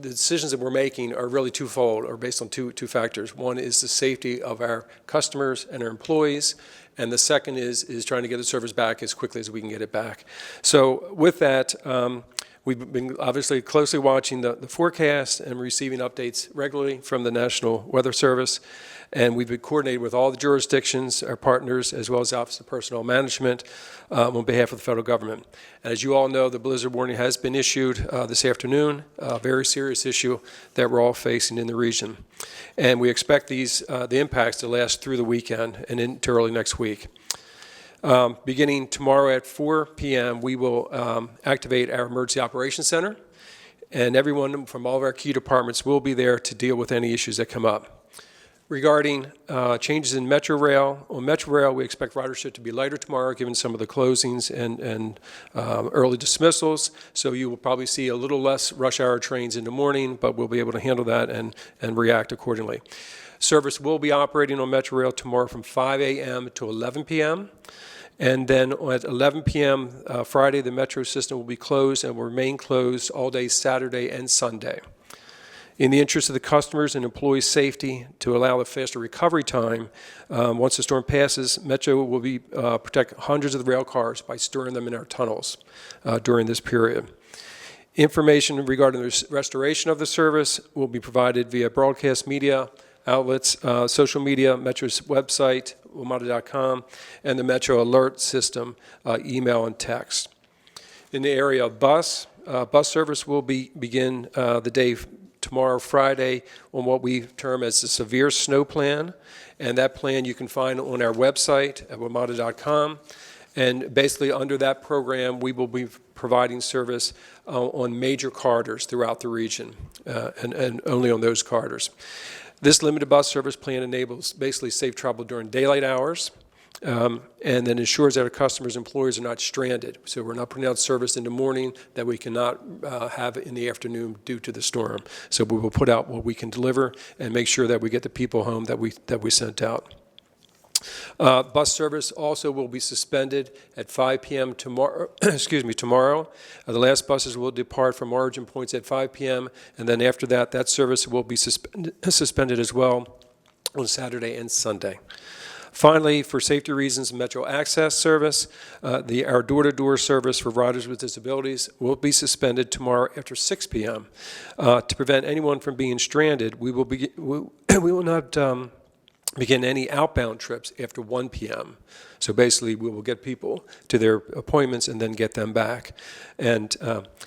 decisions that we're making are really twofold, or based on two factors. One is the safety of our customers and our employees, and the second is trying to get the service back as quickly as we can get it back. So with that, we've been obviously closely watching the forecast and receiving updates regularly from the National Weather Service. And we've been coordinating with all the jurisdictions, our partners, as well as the Office of Personnel Management on behalf of the federal government. And as you all know, the blizzard warning has been issued this afternoon, a very serious issue that we're all facing in the region. And we expect the impacts to last through the weekend and into early next week. Beginning tomorrow at 4 p.m., we will activate our Emergency Operations Center, and everyone from all of our key departments will be there to deal with any issues that come up. Regarding changes in Metrorail, on Metrorail, we expect ridership to be lighter tomorrow, given some of the closings and early dismissals. So you will probably see a little less rush hour trains in the morning, but we'll be able to handle that and react accordingly. Service will be operating on Metrorail tomorrow from 5 a.m. to 11 p.m. And then at 11 p.m. Friday, the Metro system will be closed and will remain closed all day Saturday and Sunday. In the interest of the customers and employees' safety, to allow a faster recovery time, once the storm passes, Metro will protect hundreds of the rail cars by storing them in our tunnels during this period. Information regarding the restoration of the service will be provided via broadcast media outlets, social media, Metro's website, WMATA.com, and the Metro Alert System, email and text. In the area of bus service will begin the day tomorrow, Friday, on what we term as the severe snow plan. And that plan you can find on our website at WMATA.com. And basically under that program, we will be providing service on major corridors throughout the region and only on those corridors. This limited bus service plan enables basically safe travel during daylight hours, and then ensures that our customers and employees are not stranded. So we're not putting out service in the morning that we cannot have in the afternoon due to the storm. So we will put out what we can deliver and make sure that we get the people home that we sent out. Bus service also will be suspended at 5 p.m. tomorrow. Tomorrow. The last buses will depart from origin points at 5 p.m. and then after that, that service will be suspended as well on Saturday and Sunday. Finally, for safety reasons, MetroAccess service, our door-to-door service for riders with disabilities will be suspended tomorrow after 6 p.m. To prevent anyone from being stranded, we will not begin any outbound trips after 1 p.m. So basically, we will get people to their appointments and then get them back. And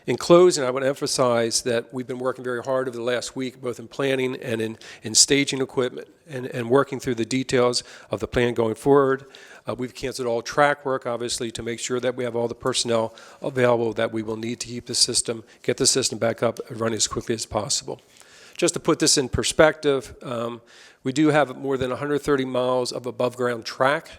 in closing, I want to emphasize that we've been working very hard over the last week, both in planning and in staging equipment and working through the details of the plan going forward. We've canceled all track work, obviously, to make sure that we have all the personnel available that we will need to keep get the system back up and running as quickly as possible. Just to put this in perspective, we do have more than 130 miles of above-ground track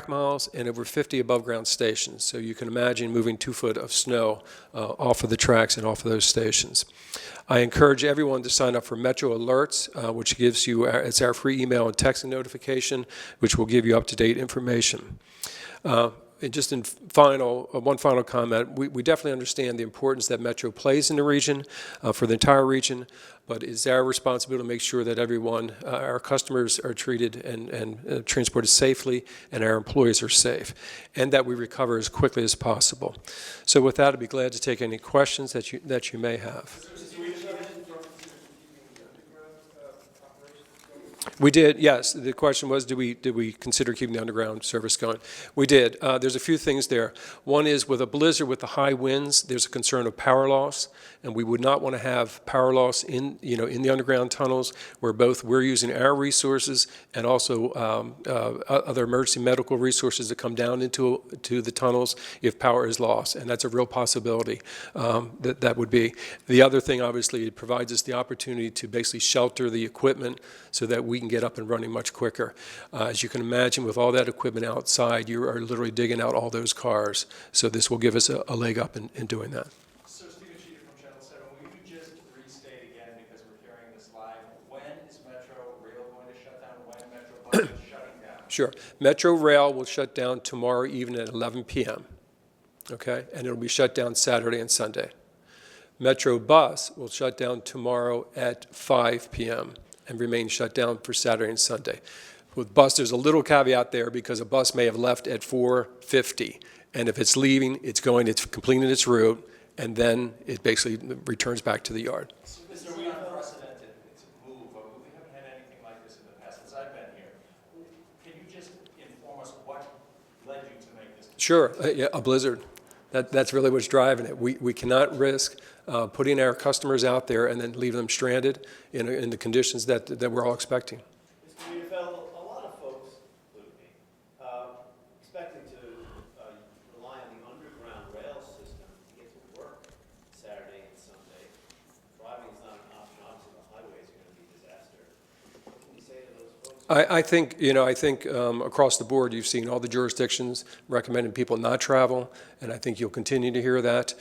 miles and over 50 above-ground stations. So you can imagine moving 2 foot of snow off of the tracks and off of those stations. I encourage everyone to sign up for Metro Alerts, which gives you, it's our free email and texting notification, which will give you up-to-date information. And just in one final comment, we definitely understand the importance that Metro plays in the region, for the entire region, but it's our responsibility to make sure that everyone, our customers are treated and transported safely, and our employees are safe, and that we recover as quickly as possible. So with that, I'd be glad to take any questions that you may have. We did, yes. The question was, did we consider keeping the underground service going? We did. There's a few things there. One is with a blizzard with the high winds, there's a concern of power loss, and we would not want to have power loss in the underground tunnels where both we're using our resources and also other emergency medical resources that come down into the tunnels if power is lost, and that's a real possibility that would be. The other thing, obviously, it provides us the opportunity to basically shelter the equipment so that we can get up and running much quicker. As you can imagine, with all that equipment outside, you are literally digging out all those cars. So this will give us a leg up in doing that. So Stephen Cheater from Channel 7, will you just restate again, because we're carrying this live, when is Metrorail going to shut down? When Metrobus is shutting down? Sure. Metrorail will shut down tomorrow evening at 11 p.m. Okay? And it'll be shut down Saturday and Sunday. Metrobus will shut down tomorrow at 5 p.m. and remain shut down for Saturday and Sunday. With bus, there's a little caveat there because a bus may have left at 4:50, and if it's leaving, it's completing its route, and then it basically returns back to the yard. Mr. We unprecedented, it's a move, we haven't had anything like this in the past since I've been here. Can you just inform us what led you to make this decision? Sure, yeah, a blizzard. That's really what's driving it. We cannot risk putting our customers out there and then leave them stranded in the conditions that we're all expecting. Mr. Wiedefeld, a lot of folks, including me, expecting to rely on the underground rail system to get to work Saturday and Sunday. Driving is not an option. Obviously, the highways are going to be a disaster. What can you say to those folks? I think across the board, you've seen all the jurisdictions recommending people not travel, and I think you'll continue to hear that.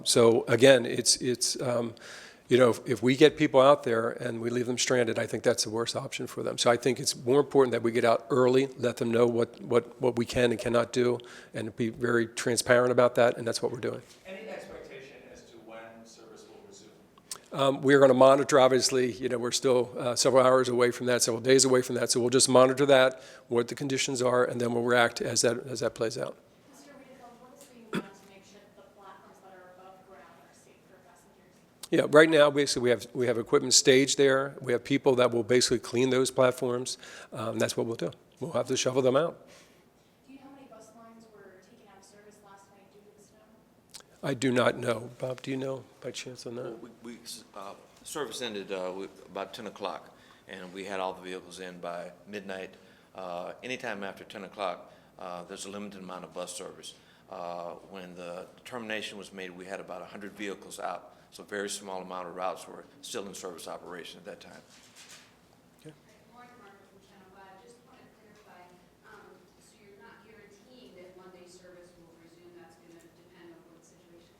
So again, if we get people out there and we leave them stranded, I think that's the worst option for them. So I think it's more important that we get out early, let them know what we can and cannot do, and be very transparent about that, and that's what we're doing. Any expectation as to when service will resume? We're going to monitor, obviously, we're still several hours away from that, several days away from that, so we'll just monitor that, what the conditions are, and then we'll react as that plays out. Mr. Wiedefeld, what is being done to make sure that the platforms that are above ground are safe for passengers? Yeah, right now, basically, we have equipment staged there. We have people that will basically clean those platforms. That's what we'll do. We'll have to shovel them out. Do you know how many bus lines were taken out of service last night due to the snow? I do not know. Bob, do you know by chance on that? Service ended about 10 o'clock, and we had all the vehicles in by midnight. Anytime after 10 o'clock, there's a limited amount of bus service. When the determination was made, we had about 100 vehicles out, so a very small amount of routes were still in service operation at that time. Lauren Martin from Channel 5. Just want to clarify, so you're not guaranteeing that Monday service will resume, that's going to depend on what the situation is?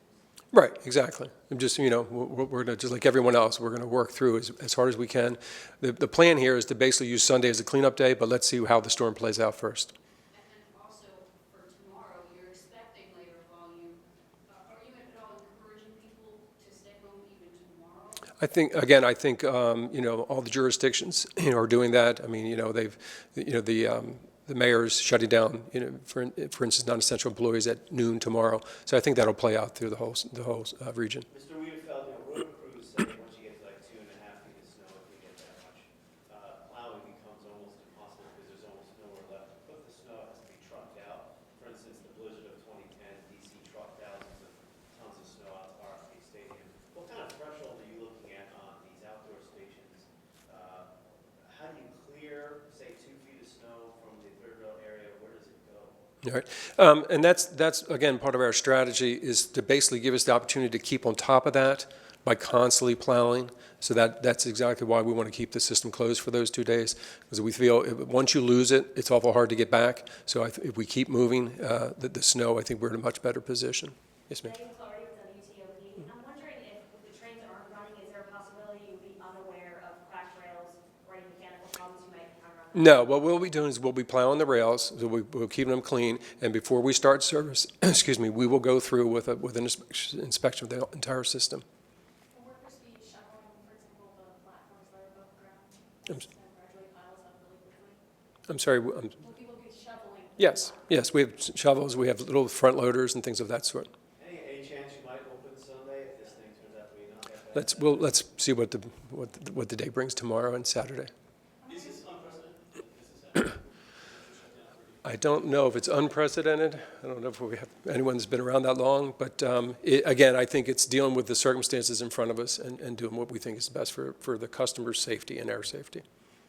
Right, exactly. I'm just, we're going to, just like everyone else, we're going to work through as hard as we can. The plan here is to basically use Sunday as a cleanup day, but let's see how the storm plays out first. And then also for tomorrow, you're expecting later volume. Are you at all encouraging people to stay home even tomorrow? I think all the jurisdictions, are doing that. I mean, the mayor's shutting down, for instance, non-essential employees at noon tomorrow. So I think that'll play out through the whole region. Mr. Wiedefeld, road crews say once you get to like 2.5 feet of snow, if you get that much, plowing becomes almost impossible because there's almost nowhere left to put the snow. It has to be trucked out. For instance, the blizzard of 2010, DC trucked thousands of tons of snow out to RFK Stadium. What kind of threshold are you looking at on these outdoor stations? How do you clear, say, 2 feet of snow from the third rail area? Where does it go? All right. And that's again part of our strategy is to basically give us the opportunity to keep on top of that by constantly plowing. So that's exactly why we want to keep the system closed for those 2 days, because we feel once you lose it, it's awful hard to get back. So if we keep moving the snow, I think we're in a much better position. Yes, ma'am. Megan Clardy with WTOP. I'm wondering if the trains aren't running, is there a possibility you'll be unaware of cracked rails or any mechanical problems you might encounter on the No, what we'll be doing is we'll be plowing the rails, so we'll keep them clean, and before we start service, we will go through with an inspection of the entire system. Will workers be shoveling, for example, the platforms that are above ground I'm and gradually piles up really quickly? I'm sorry. Will people be shoveling? Yes, we have shovels, we have little front loaders and things of that sort. Any chance you might open Sunday if this thing turns out to be not that bad? Let's see what the day brings tomorrow and Saturday. Is this unprecedented? I don't know if it's unprecedented. I don't know if we have anyone that's been around that long, but again, I think it's dealing with the circumstances in front of us and doing what we think is best for the customer's safety and our safety.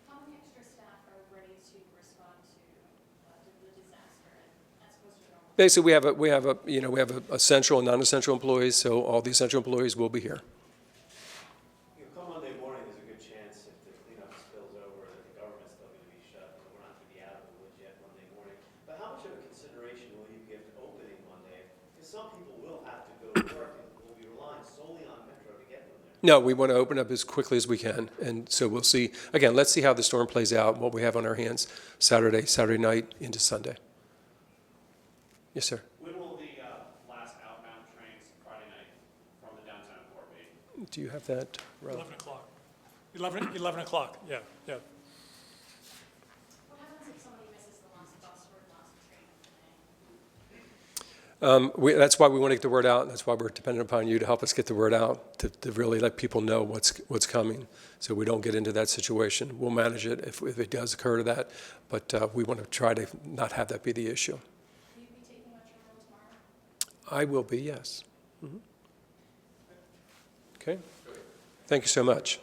How many extra staff are ready to respond to the disaster as opposed to normal? Basically, we have essential and non-essential employees, so all the essential employees will be here. Come Monday morning, there's a good chance if the cleanup spills over that the government's still going to be shut. We're not going to be out of the woods yet Monday morning. But how much of a consideration will you give to opening Monday? Because some people will have to go to work and will be relying solely on Metro to get them there. No, we want to open up as quickly as we can, and so we'll see. Again, let's see how the storm plays out, what we have on our hands Saturday night into Sunday. Yes, sir. When will the last outbound trains Friday night from the downtown core? Do you have that, Rob? 11 o'clock. 11 o'clock, yeah. What happens if somebody misses the last bus or the last train of the day? That's why we want to get the word out. That's why we're dependent upon you to help us get the word out, to really let people know what's coming, so we don't get into that situation. We'll manage it if it does occur to that, but we want to try to not have that be the issue. Will you be taking Metrorail tomorrow? I will be, yes. Okay. Thank you so much.